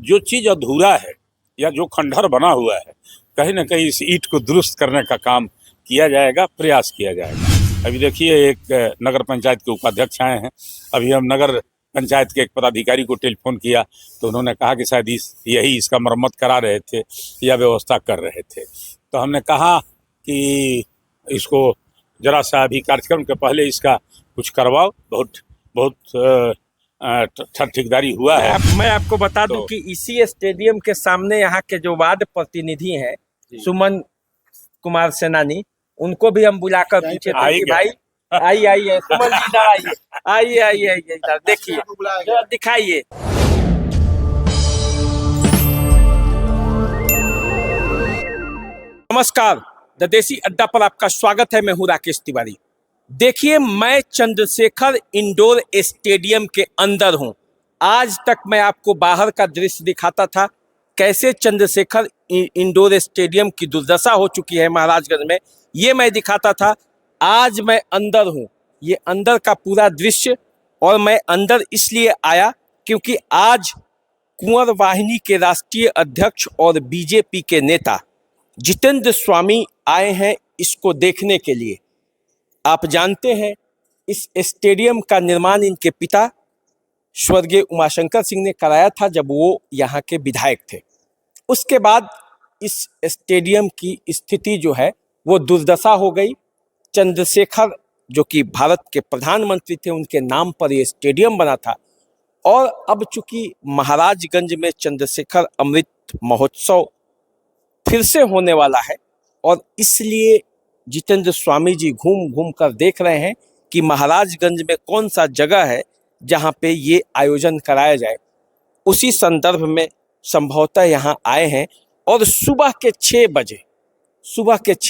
जो चीज़ अधूरा है या जो खंडहर बना हुआ है, कहीं ना कहीं इस ईंट को दुरुस्त करने का काम किया जाएगा, प्रयास किया जाएगा। अभी देखिए, एक नगर पंचायत के उपाध्यक्ष आए हैं। अभी हम नगर पंचायत के एक पदाधिकारी को टेलीफोन किया तो उन्होंने कहा कि शायद यही इसका मरम्मत करा रहे थे या व्यवस्था कर रहे थे। तो हमने कहा कि इसको जरा सा अभी कार्यक्रम के पहले इसका कुछ करवाओ। बहुत बहुत ठेकेदारी हुआ है। मैं आपको बता दूं कि इसी स्टेडियम के सामने यहाँ के जो वार्ड प्रतिनिधि हैं सुमन कुमार सेनानी, उनको भी हम बुलाकर पूछे थे कि भाई आइए सुमन जी, इधर आइए इधर देखिए, जरा दिखाइए। नमस्कार, द देसी अड्डा पर आपका स्वागत है। मैं हूं राकेश तिवारी। देखिए, मैं चंद्रशेखर इंडोर स्टेडियम के अंदर हूं। आज तक मैं आपको बाहर का दृश्य दिखाता था, कैसे चंद्रशेखर इंडोर स्टेडियम की दुर्दशा हो चुकी है महाराजगंज में, ये मैं दिखाता था। आज मैं अंदर हूं, ये अंदर का पूरा दृश्य। और मैं अंदर इसलिए आया क्योंकि आज कुंवर वाहिनी के राष्ट्रीय अध्यक्ष और बीजेपी के नेता जितेंद्र स्वामी आए हैं इसको देखने के लिए। आप जानते हैं, इस स्टेडियम का निर्माण इनके पिता स्वर्गीय उमाशंकर सिंह ने कराया था जब वो यहाँ के विधायक थे। उसके बाद इस स्टेडियम की स्थिति जो है वो दुर्दशा हो गई। चंद्रशेखर जो कि भारत के प्रधानमंत्री थे, उनके नाम पर ये स्टेडियम बना था। और अब चूंकि महाराजगंज में चंद्रशेखर अमृत महोत्सव फिर से होने वाला है, और इसलिए जितेंद्र स्वामी जी घूम घूम कर देख रहे हैं कि महाराजगंज में कौन सा जगह है जहां पे ये आयोजन कराया जाए। उसी संदर्भ में संभवतः यहाँ आए हैं और सुबह के 6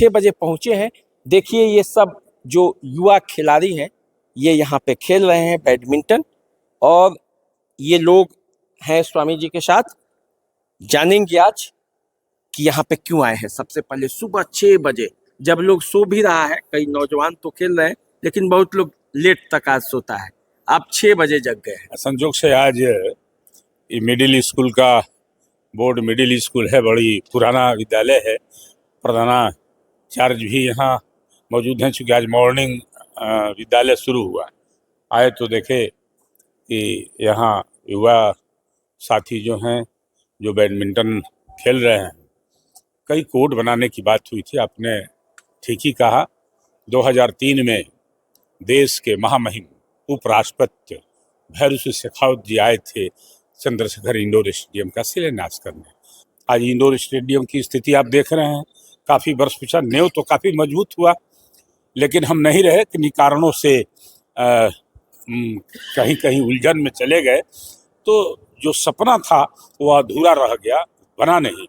बजे पहुंचे हैं। देखिए, ये सब जो युवा खिलाड़ी हैं ये यहाँ पे खेल रहे हैं बैडमिंटन, और ये लोग हैं स्वामी जी के साथ। जानेंगे आज कि यहाँ पे क्यों आए हैं। सबसे पहले सुबह 6 बजे, जब लोग सो भी रहा है, कई नौजवान तो खेल रहे हैं, लेकिन बहुत लोग लेट तक आज सोता है। आप 6 बजे जग गए हैं। संजोग से आज ये मिडिल स्कूल का बोर्ड मिडिल स्कूल है, बड़ी पुराना विद्यालय है। प्रधानाचार्य भी यहाँ मौजूद हैं। चूँकि आज मॉर्निंग विद्यालय शुरू हुआ, आए तो देखे कि यहाँ युवा साथी जो हैं जो बैडमिंटन खेल रहे हैं। कई कोर्ट बनाने की बात हुई थी, आपने ठीक ही कहा। 2003 में देश के महामहिम उपराष्ट्रपति भैरू सिंह शेखावत जी आए थे चंद्रशेखर इंडोर स्टेडियम का शिलान्यास करने। आज इंडोर स्टेडियम की स्थिति आप देख रहे हैं, काफ़ी वर्ष पीछा नेव तो काफ़ी मजबूत हुआ, लेकिन हम नहीं रहे किन्हीं कारणों से कहीं कहीं उलझन में चले गए, तो जो सपना था वो अधूरा रह गया, बना नहीं।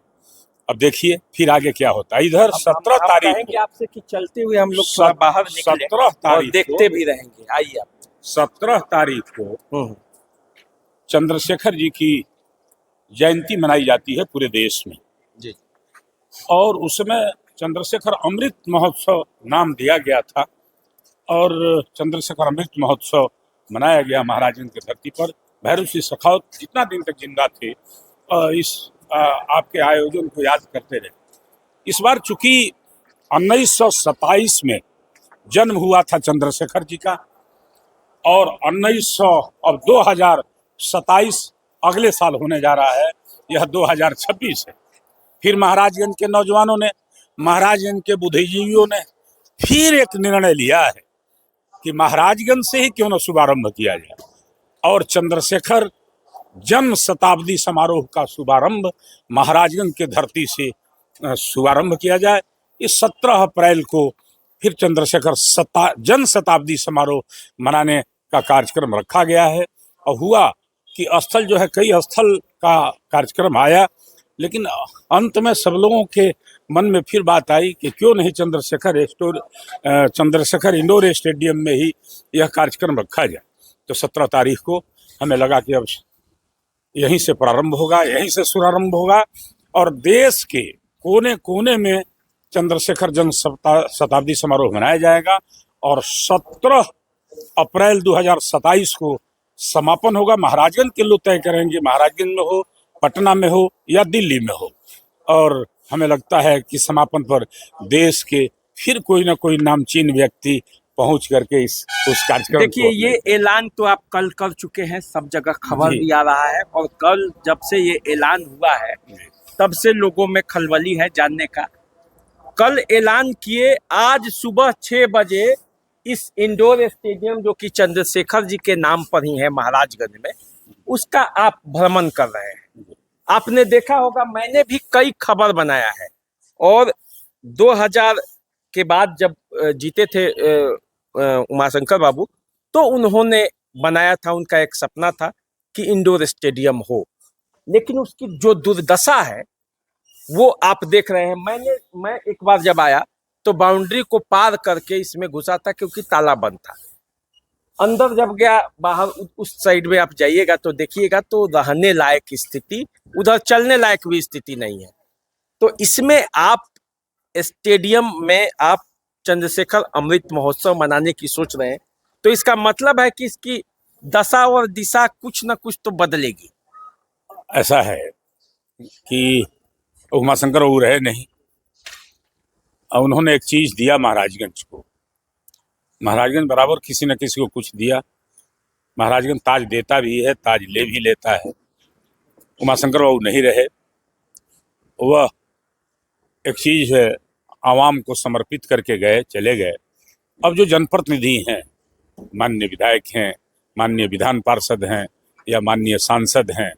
अब देखिए फिर आगे क्या होता है। इधर 17 तारीख आपसे कि चलते हुए हम लोग थोड़ा बाहर निकले 17 तारीख देखते भी रहेंगे। आइए आप। 17 तारीख को चंद्रशेखर जी की जयंती मनाई जाती है पूरे देश में जी। और उसमें चंद्रशेखर अमृत महोत्सव नाम दिया गया था, और चंद्रशेखर अमृत महोत्सव मनाया गया महाराजगंज की धरती पर। भैरू सिंह शेखावत जितना दिन तक जिंदा थे इस आपके आयोजन को याद करते रहे। इस बार चूंकि 1927 में जन्म हुआ था चंद्रशेखर जी का, और 2027 अगले साल होने जा रहा है, यह 2026 है। फिर महाराजगंज के नौजवानों ने, महाराजगंज के बुद्धिजीवियों ने फिर एक निर्णय लिया है कि महाराजगंज से ही क्यों न शुभारंभ किया जाए, और चंद्रशेखर जन्म शताब्दी समारोह का शुभारंभ महाराजगंज के धरती से शुभारंभ किया जाए। इस 17 अप्रैल को फिर चंद्रशेखर जन्म शताब्दी समारोह मनाने का कार्यक्रम रखा गया है। और हुआ कि स्थल जो है, कई स्थल का कार्यक्रम आया, लेकिन अंत में सब लोगों के मन में फिर बात आई कि क्यों नहीं चंद्रशेखर इंडोर स्टेडियम में ही यह कार्यक्रम रखा जाए। तो 17 तारीख को हमें लगा कि अब यहीं से प्रारंभ होगा, यहीं से शुभारंभ होगा, और देश के कोने कोने में चंद्रशेखर जन्म शताब्दी समारोह मनाया जाएगा, और 17 अप्रैल 2027 को समापन होगा। महाराजगंज के लोग तय करेंगे महाराजगंज में हो, पटना में हो या दिल्ली में हो। और हमें लगता है कि समापन पर देश के फिर कोई ना कोई नामचीन व्यक्ति पहुंच करके उस कार्यक्रम देखिए, को ये ऐलान तो आप कल कर चुके हैं, सब जगह खबर जी। भी आ रहा है, और कल जब से ये ऐलान हुआ है तब से लोगों में खलबली है जानने का। कल ऐलान किए, आज सुबह 6 बजे इस इंडोर स्टेडियम जो कि चंद्रशेखर जी के नाम पर ही है महाराजगंज में, उसका आप भ्रमण कर रहे हैं। आपने देखा होगा, मैंने भी कई खबर बनाया है, और 2000 के बाद जब जीते थे उमाशंकर बाबू, तो उन्होंने बनाया था, उनका एक सपना था कि इंडोर स्टेडियम हो, लेकिन उसकी जो दुर्दशा है वो आप देख रहे हैं। मैं एक बार जब आया तो बाउंड्री को पार करके इसमें घुसा था, क्योंकि ताला बंद था। अंदर जब गया, बाहर उस साइड में आप जाइएगा तो देखिएगा तो रहने लायक स्थिति, उधर चलने लायक भी स्थिति नहीं है। तो इसमें आप स्टेडियम में आप चंद्रशेखर अमृत महोत्सव मनाने की सोच रहे हैं, तो इसका मतलब है कि इसकी दशा और दिशा कुछ न कुछ तो बदलेगी। ऐसा है कि उमाशंकर बाबू रहे नहीं, और उन्होंने एक चीज दिया महाराजगंज को। महाराजगंज बराबर किसी न किसी को कुछ दिया। महाराजगंज ताज देता भी है, ताज ले भी लेता है। उमाशंकर बाबू नहीं रहे, वह एक चीज है आवाम को समर्पित करके गए, चले गए। अब जो जनप्रतिनिधि हैं, माननीय विधायक हैं, माननीय विधान पार्षद हैं, या माननीय सांसद हैं,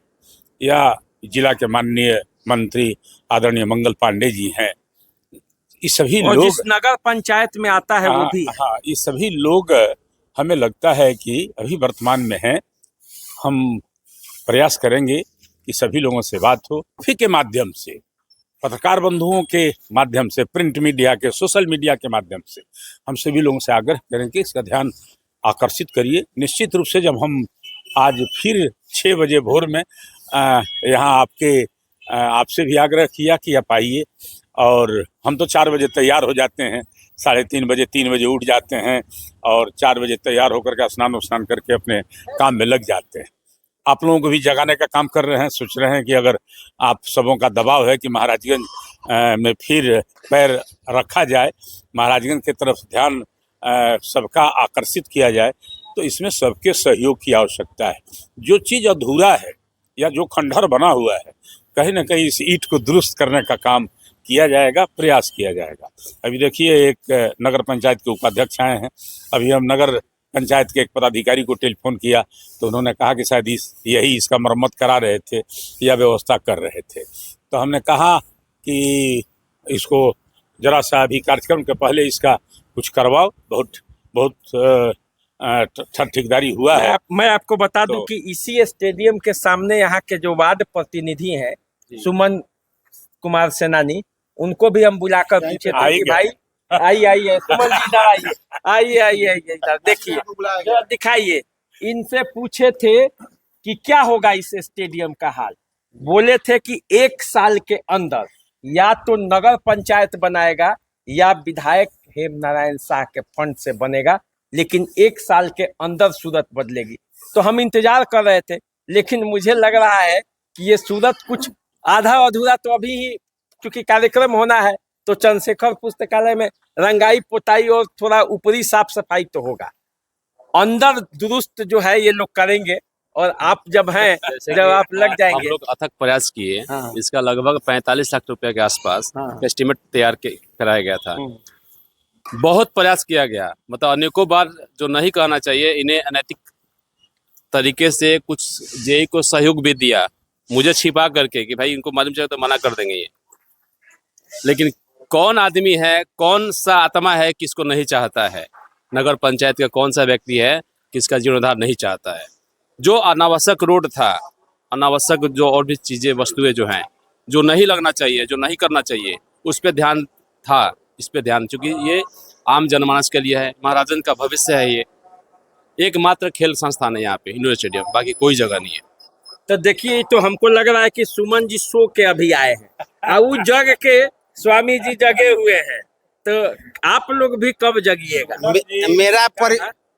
या जिला के माननीय मंत्री आदरणीय मंगल पांडे जी हैं, ये सभी और लोग, जिस नगर पंचायत में आता है वो भी है। हाँ, ये सभी लोग हमें लगता है कि अभी वर्तमान में हैं। हम प्रयास करेंगे कि सभी लोगों से बात हो, फिर के माध्यम से, पत्रकार बंधुओं के माध्यम से, प्रिंट मीडिया के, सोशल मीडिया के माध्यम से हम सभी लोगों से आग्रह करेंगे इसका ध्यान आकर्षित करिए। निश्चित रूप से जब हम आज फिर 6 बजे भोर में यहाँ आपसे भी आग्रह किया कि आप आइए, और हम तो 4 बजे तैयार हो जाते हैं, 3:30 बजे 3 बजे उठ जाते हैं, और 4 बजे तैयार होकर के स्नान करके अपने काम में लग जाते हैं। आप लोगों को भी जगाने का काम कर रहे हैं, सोच रहे हैं कि अगर आप सबों का दबाव है कि महाराजगंज में फिर पैर रखा जाए, महाराजगंज की तरफ ध्यान सबका आकर्षित किया जाए, तो इसमें सबके सहयोग की आवश्यकता है। जो चीज़ अधूरा है या जो खंडहर बना हुआ है, कहीं ना कहीं इस ईंट को दुरुस्त करने का काम किया जाएगा, प्रयास किया जाएगा। अभी देखिए, एक नगर पंचायत के उपाध्यक्ष आए हैं। अभी हम नगर पंचायत के एक पदाधिकारी को टेलीफोन किया तो उन्होंने कहा कि शायद यही इसका मरम्मत करा रहे थे या व्यवस्था कर रहे थे। तो हमने कहा कि इसको जरा सा अभी कार्यक्रम के पहले इसका कुछ करवाओ। बहुत ठेकेदारी हुआ है। मैं आपको बता दूं तो कि इसी स्टेडियम के सामने यहाँ के जो वार्ड प्रतिनिधि हैं, सुमन कुमार सेनानी, उनको भी हम बुलाकर पूछे थे कि भाई आइए सुमन जी, इधर आइए इधर देखिए, जरा दिखाइए। इनसे पूछे थे कि क्या होगा इस स्टेडियम का हाल। बोले थे कि 1 साल के अंदर या तो नगर पंचायत बनाएगा या विधायक हेम नारायण शाह के फंड से बनेगा, लेकिन 1 साल के अंदर सूरत बदलेगी। तो हम इंतजार कर रहे थे, लेकिन मुझे लग रहा है कि ये सूरत कुछ आधा अधूरा तो अभी ही, क्योंकि कार्यक्रम होना है तो चंद्रशेखर पुस्तकालय में रंगाई पोताई और थोड़ा ऊपरी साफ सफाई तो होगा, अंदर दुरुस्त जो है ये लोग करेंगे। और आप जब हैं, जब आप लग जाएंगे। हम लोग अथक प्रयास किए। हाँ। इसका लगभग 45 लाख रुपए के आसपास एस्टिमेट तैयार कराया गया था। बहुत प्रयास किया गया, मतलब अनेकों बार, जो नहीं कहना चाहिए, इन्हें अनैतिक तरीके से कुछ जेई को सहयोग भी दिया, मुझे छिपा करके कि भाई इनको मालूम चले तो मना कर देंगे ये। लेकिन कौन आदमी है, कौन सा आत्मा है किसको नहीं चाहता है? नगर पंचायत का कौन सा व्यक्ति है किसका जीर्णोद्धार नहीं चाहता है? जो अनावश्यक रोड था, अनावश्यक जो और भी चीजें, वस्तुएं जो हैं, जो नहीं लगना चाहिए, जो नहीं करना चाहिए, उस पर ध्यान था। इस पे ध्यान, चूंकि ये आम जनमानस के लिए है, महाराजन का भविष्य है, ये एकमात्र खेल संस्थान है यहाँ पे इंडोर स्टेडियम, बाकी कोई जगह नहीं है। तो देखिए, तो हमको लग रहा है कि सुमन जी सो के अभी आए हैं, और जग के स्वामी जी जगे हुए हैं। तो आप लोग भी कब जगिएगा? मेरा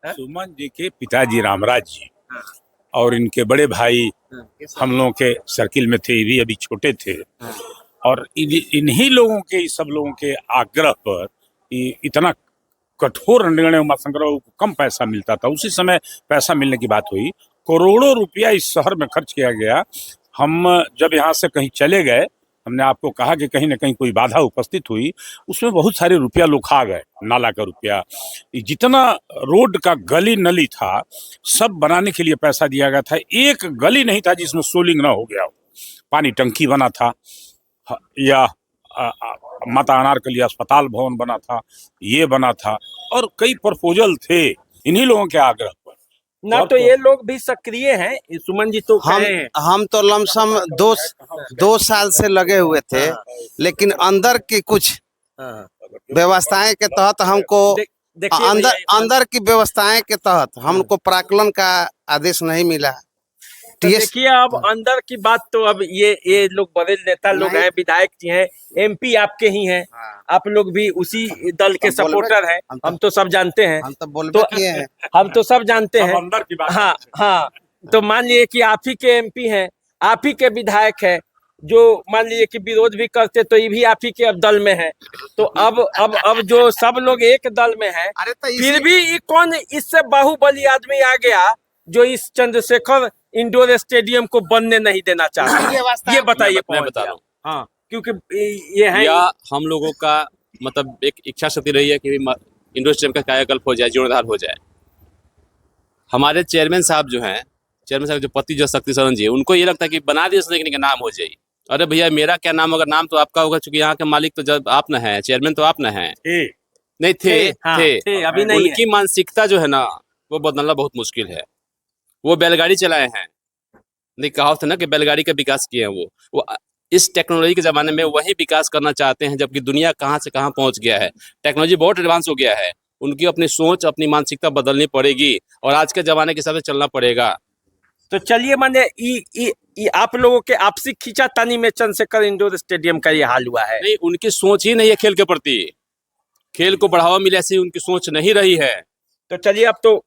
सुमन जी के पिताजी रामराज जी और इनके बड़े भाई हम लोगों के सर्किल में थे, ये भी अभी छोटे थे, और इन्हीं लोगों के, सब लोगों के आग्रह पर इतना कठोर निर्णय उमाशंकर बाबू को कम पैसा मिलता था, उसी समय पैसा मिलने की बात हुई, करोड़ों रुपया इस शहर में खर्च किया गया। हम जब यहाँ से कहीं चले गए, हमने आपको कहा कि कहीं ना कहीं कोई बाधा उपस्थित हुई, उसमें बहुत सारे रुपया लोग खा गए, नाला का रुपया, जितना रोड का गली नली था सब बनाने के लिए पैसा दिया गया था। एक गली नहीं था जिसमें सोलिंग ना हो गया हो। पानी टंकी बना था, या माता अनारकली अस्पताल भवन बना था, ये बना था, और कई प्रपोजल थे इन्हीं लोगों के आग्रह पर। ना तो ये लोग भी सक्रिय हैं, सुमन जी तो हम कहे हैं। हम तो लमसम 2 साल से लगे हुए थे, लेकिन अंदर की कुछ व्यवस्थाएं के तहत हमको देखिए अंदर भैया, अंदर की व्यवस्थाएं के तहत हमको प्राक्कलन का आदेश नहीं मिला। तो टीएस देखिए अब अंदर की बात तो अब ये लोग बड़े नेता लोग नहीं। हैं, विधायक जी हैं, एमपी आपके ही हैं, आप लोग भी उसी दल के हम बोल रहे- सपोर्टर हैं, हम तो सब जानते हैं, हम तो बोलबे किए हैं। हम तो सब जानते सब हैं। अंदर की बात हाँ हाँ, तो मान लीजिए कि आप ही के एमपी हैं, आप ही के विधायक हैं, जो मान लीजिए कि विरोध भी करते तो ये भी आप ही के अब दल में है। तो अब जो सब लोग एक दल में है, अरे तो फिर भी ये कौन इससे बाहुबली आदमी आ गया जो इस चंद्रशेखर इंडोर स्टेडियम को बनने नहीं देना चाहता? ये बताइए। मैं पवन बता जी, रहा हूँ, हाँ, क्योंकि ये है या हम लोगों का मतलब एक इच्छा शक्ति रही है कि इंडोर स्टेडियम का कायाकल्प हो जाए, जीर्णोद्धार हो जाए। हमारे चेयरमैन साहब जो हैं, चेयरमैन साहब जो पति जो शक्ति शरण जी, उनको ये लगता है कि बना दिए उसने का नाम हो जाए। अरे भैया मेरा क्या नाम होगा, नाम तो आपका होगा, क्योंकि यहाँ के मालिक तो जब आप न हैं, चेयरमैन तो आप न हैं। नहीं थे, हाँ, थे। अभी नहीं है। उनकी मानसिकता जो है ना, वो बदलना बहुत मुश्किल है। वो बैलगाड़ी चलाए हैं, नहीं कहावत है ना कि बैलगाड़ी का विकास किए हैं। वो इस टेक्नोलॉजी के ज़माने में वही विकास करना चाहते हैं, जबकि दुनिया कहाँ से कहाँ पहुँच गया है, टेक्नोलॉजी बहुत एडवांस हो गया है। उनकी अपनी सोच, अपनी मानसिकता बदलनी पड़ेगी और आज के ज़माने के हिसाब से चलना पड़ेगा। तो चलिए, माने आप लोगों के आपसी खींचातानी में चंद्रशेखर इंडोर स्टेडियम का ये हाल हुआ है। नहीं, उनकी सोच ही नहीं है खेल के प्रति, खेल को बढ़ावा मिले ऐसी उनकी सोच नहीं रही है। तो चलिए, अब तो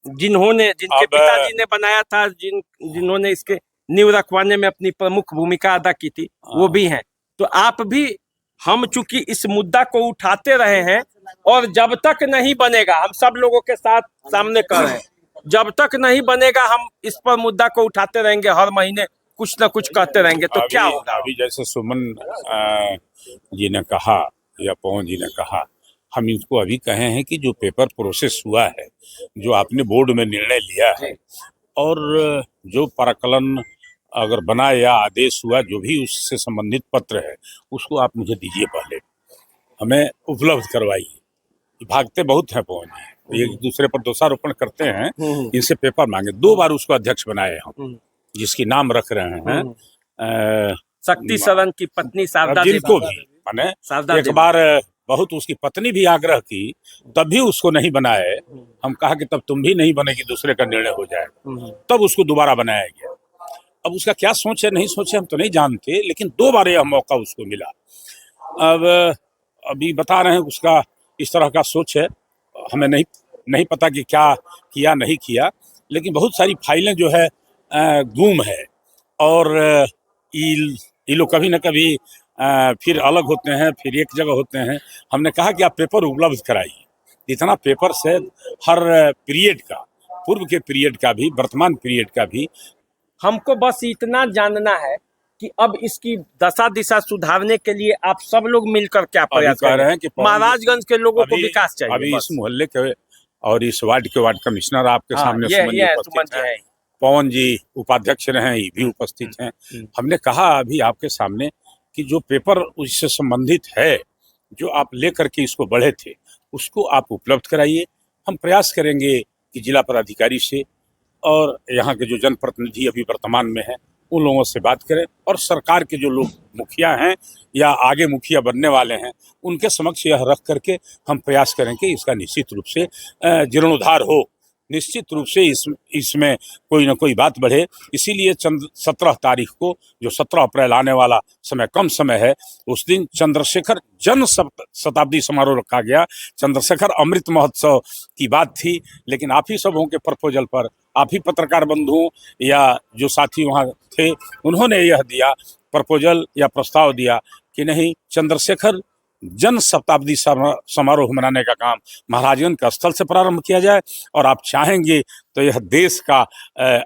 जिनके अब पिताजी ने बनाया था, जिन्होंने इसके नींव रखवाने में अपनी प्रमुख भूमिका अदा की थी, वो भी हैं। तो आप भी, हम चूंकि इस मुद्दा को उठाते रहे हैं और जब तक नहीं बनेगा, हम सब लोगों के साथ सामने कर रहे हैं, जब तक नहीं बनेगा हम इस पर मुद्दा को उठाते रहेंगे, हर महीने कुछ ना कुछ कहते रहेंगे। तो क्या होगा? अभी जैसे सुमन जी ने कहा या पवन जी ने कहा, हम इसको अभी कहे हैं कि जो पेपर प्रोसेस हुआ है, जो आपने बोर्ड में निर्णय लिया है, और जो प्राक्कलन अगर बना या आदेश हुआ, जो भी उससे संबंधित पत्र है, उसको आप मुझे दीजिए, पहले हमें उपलब्ध करवाइए। भागते बहुत हैं पवन जी, एक दूसरे पर दोषारोपण करते हैं, इनसे पेपर मांगे। 2 बार उसको अध्यक्ष बनाए हम, जिसकी नाम रख रहे हैं शक्ति शरण की पत्नी शारदा जिनको देवी। भी माने शारदा एक देवी। बार बहुत उसकी पत्नी भी आग्रह की, तब भी उसको नहीं बनाए। हम कहा कि तब तुम भी नहीं बनेगी, दूसरे का निर्णय हो जाए, तब उसको दोबारा बनाया गया। अब उसका क्या सोच है, नहीं सोच है, हम तो नहीं जानते, लेकिन 2 बार यह मौका उसको मिला। अब अभी बता रहे हैं उसका इस तरह का सोच है, हमें नहीं पता कि क्या किया नहीं किया, लेकिन बहुत सारी फाइलें जो है गुम है, और ये लोग कभी न कभी फिर अलग होते हैं, फिर एक जगह होते हैं। हमने कहा कि आप पेपर उपलब्ध कराइए, इतना पेपर से हर पीरियड का, पूर्व के पीरियड का भी, वर्तमान पीरियड का भी। हमको बस इतना जानना है कि अब इसकी दशा दिशा सुधारने के लिए आप सब लोग मिलकर क्या प्रयास कह कर रहे हैं कि महाराजगंज के लोगों को विकास चाहिए। अभी बस। इस मोहल्ले के और इस वार्ड के वार्ड कमिश्नर आपके सामने सुमन जी उपस्थित हैं, पवन जी उपाध्यक्ष रहे, ये भी उपस्थित हैं। हमने कहा अभी आपके सामने कि जो पेपर उससे संबंधित है, जो आप लेकर के इसको बढ़े थे, उसको आप उपलब्ध कराइए। हम प्रयास करेंगे कि जिला पदाधिकारी से और यहाँ के जो जनप्रतिनिधि अभी वर्तमान में हैं, उन लोगों से बात करें, और सरकार के जो लोग मुखिया हैं या आगे मुखिया बनने वाले हैं, उनके समक्ष यह रख करके हम प्रयास करें कि इसका निश्चित रूप से जीर्णोद्धार हो, निश्चित रूप से इसमें कोई ना कोई बात बढ़े। इसीलिए 17 तारीख को, जो 17 अप्रैल आने वाला समय कम समय है, उस दिन चंद्रशेखर जन शताब्दी समारोह रखा गया। चंद्रशेखर अमृत महोत्सव की बात थी, लेकिन आप ही सबों के प्रपोजल पर आप ही पत्रकार बंधुओं या जो साथी वहाँ थे उन्होंने यह दिया प्रपोजल या प्रस्ताव दिया कि नहीं, चंद्रशेखर जन शताब्दी समारोह मनाने का काम महाराजगंज का स्थल से प्रारंभ किया जाए, और आप चाहेंगे तो यह देश का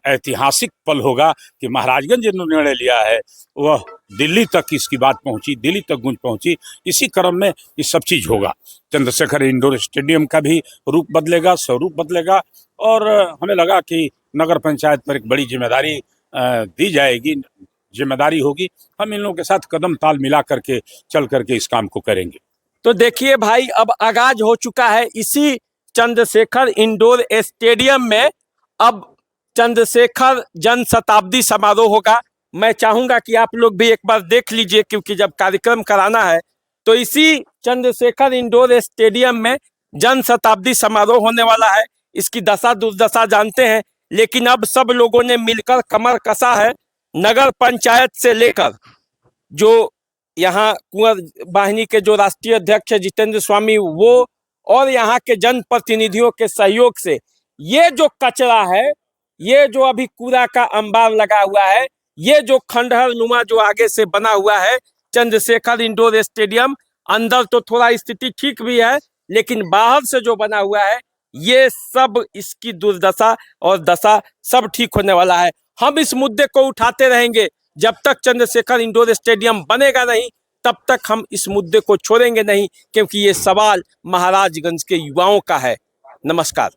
ऐतिहासिक पल होगा कि महाराजगंज जो निर्णय लिया है वह दिल्ली तक इसकी बात पहुंची, दिल्ली तक गूंज पहुंची। इसी क्रम में ये सब चीज होगा। चंद्रशेखर इंडोर स्टेडियम का भी रूप बदलेगा, स्वरूप बदलेगा, और हमें लगा कि नगर पंचायत पर एक बड़ी जिम्मेदारी दी जाएगी, जिम्मेदारी होगी। हम इन लोगों के साथ कदम ताल मिला करके चल करके इस काम को करेंगे। तो देखिए भाई, अब आगाज हो चुका है इसी चंद्रशेखर इंडोर स्टेडियम में। अब चंद्रशेखर जन शताब्दी समारोह होगा। मैं चाहूंगा कि आप लोग भी एक बार देख लीजिए, क्योंकि जब कार्यक्रम कराना है तो इसी चंद्रशेखर इंडोर स्टेडियम में जन शताब्दी समारोह होने वाला है। इसकी दशा दुर्दशा जानते हैं, लेकिन अब सब लोगों ने मिलकर कमर कसा है। नगर पंचायत से लेकर जो यहाँ कुंवर वाहिनी के जो राष्ट्रीय अध्यक्ष है जितेंद्र स्वामी, वो और यहाँ के जनप्रतिनिधियों के सहयोग से ये जो कचरा है, ये जो अभी कूड़ा का अंबार लगा हुआ है, ये जो खंडहर नुमा जो आगे से बना हुआ है चंद्रशेखर इंडोर स्टेडियम, अंदर तो थोड़ा स्थिति ठीक भी है, लेकिन बाहर से जो बना हुआ है ये सब, इसकी दुर्दशा और दशा सब ठीक होने वाला है। हम इस मुद्दे को उठाते रहेंगे जब तक चंद्रशेखर इंडोर स्टेडियम बनेगा नहीं, तब तक हम इस मुद्दे को छोड़ेंगे नहीं, क्योंकि ये सवाल महाराजगंज के युवाओं का है। नमस्कार।